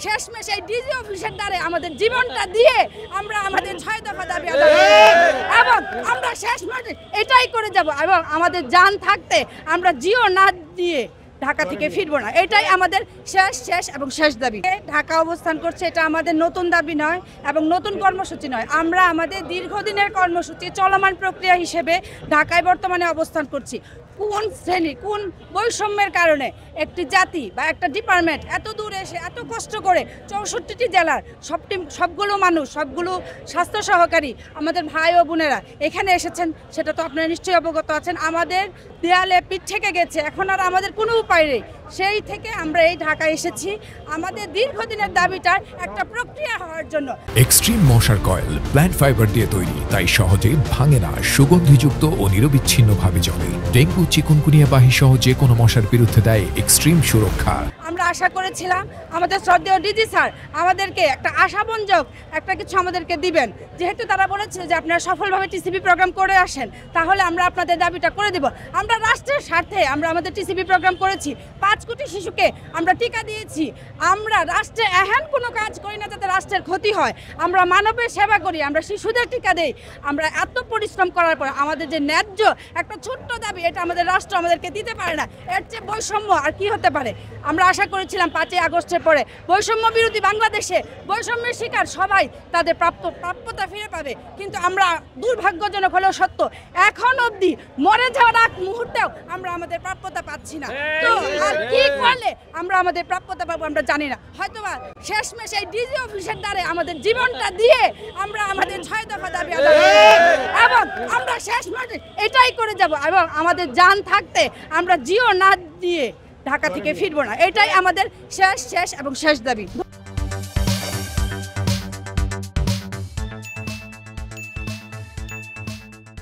শেষমেশ এই ডিজি অফিসের দ্বারে আমাদের জীবনটা দিয়ে আমরা আমাদের 6 দফা দাবি আদায় করব এবং আমরা শেষমেশ এটাই করে যাব এবং আমাদের জান থাকতে আমরা জিও না দিয়ে ঢাকা থেকে ফিরবো না। এটাই আমাদের শেষ এবং শেষ দাবি। ঢাকা অবস্থান করছে, এটা আমাদের নতুন দাবি নয় এবং নতুন কর্মসূচি নয়। আমরা আমাদের দীর্ঘদিনের কর্মসূচি চলমান প্রক্রিয়া হিসেবে ঢাকায় বর্তমানে অবস্থান করছি। কোন শ্রেণী কোন বৈষম্যের কারণে একটি জাতি বা একটা ডিপার্টমেন্ট এত দূরে এসে এত কষ্ট করে 64টি জেলার সবগুলো মানুষ, সবগুলো স্বাস্থ্য সহকারী আমাদের ভাই ও বোনেরা এখানে এসেছেন, সেটা তো আপনারা নিশ্চয়ই অবগত আছেন। আমাদের দেয়ালে পিঠ থেকে গেছে, এখন আর আমাদের কোনো উপায় নেই। সেই থেকে আমরা এই ঢাকায় এসেছি আমাদের দীর্ঘদিনের দাবিটার একটা প্রক্রিয়া হওয়ার জন্য। এক্সট্রিম মশার কয়েল প্ল্যান্ট ফাইবার দিয়ে তৈরি, তাই সহজে ভাঙে না, সুগন্ধিযুক্ত ও নিরবিচ্ছিন্নভাবে জ্বলে। ডেঙ্গু, চিকুনগুনিয়া বাহি সহ যে কোনো মশার বিরুদ্ধে দেয় এক্সট্রিম সুরক্ষা। আমরা আশা করেছিলাম আমাদের শ্রদ্ধেয় ডিজি স্যার আমাদেরকে একটা আশাবঞ্জক একটা কিছু আমাদেরকে দিবেন। যেহেতু তারা বলেছে যে আপনারা সফলভাবে টিসিবি প্রোগ্রাম করে আসেন, তাহলে আমরা আপনাদের দাবিটা করে দেব। আমরা রাষ্ট্রের স্বার্থে আমরা আমাদের টিসিবি প্রোগ্রাম করেছি, 5 কোটি শিশুকে আমরা টিকা দিয়েছি। আমরা রাষ্ট্রে এহেন কোনো কাজ করি না যাতে রাষ্ট্রের ক্ষতি হয়। আমরা মানবের সেবা করি, আমরা শিশুদের টিকা দেই। আমরা এত পরিশ্রম করার পর আমাদের যে ন্যায্য একটা ছোট্ট দাবি, এটা আমাদের রাষ্ট্র আমাদেরকে দিতে পারে না। এর চেয়ে বৈষম্য আর কি হতে পারে? আমরা আশা করেছিলাম 5ই আগস্টের পরে বৈষম্য বিরোধী বাংলাদেশে বৈষম্যের শিকার সবাই তাদের প্রাপ্যতা ফিরে পাবে, কিন্তু আমরা দুর্ভাগ্যজনক হলেও সত্য এখন অবধি মরে যাওয়ার আগ মুহূর্তেও আমরা আমাদের প্রাপ্যতা পাচ্ছি না। তো আর কি করলে আমরা আমাদের প্রাপ্যতা পাবো আমরা জানি না। হয়তোবা শেষমেশ এই ডিজি অফিসের দ্বারে আমাদের জীবনটা দিয়ে আমরা আমাদের 6 দফা দাবি আদায় করব এবং আমরা শেষমেশ এটাই করে যাব এবং আমাদের জান থাকতে আমরা জিও না দিয়ে ঢাকা থেকে ফিরবো না। এটাই আমাদের শেষ এবং শেষ দাবি।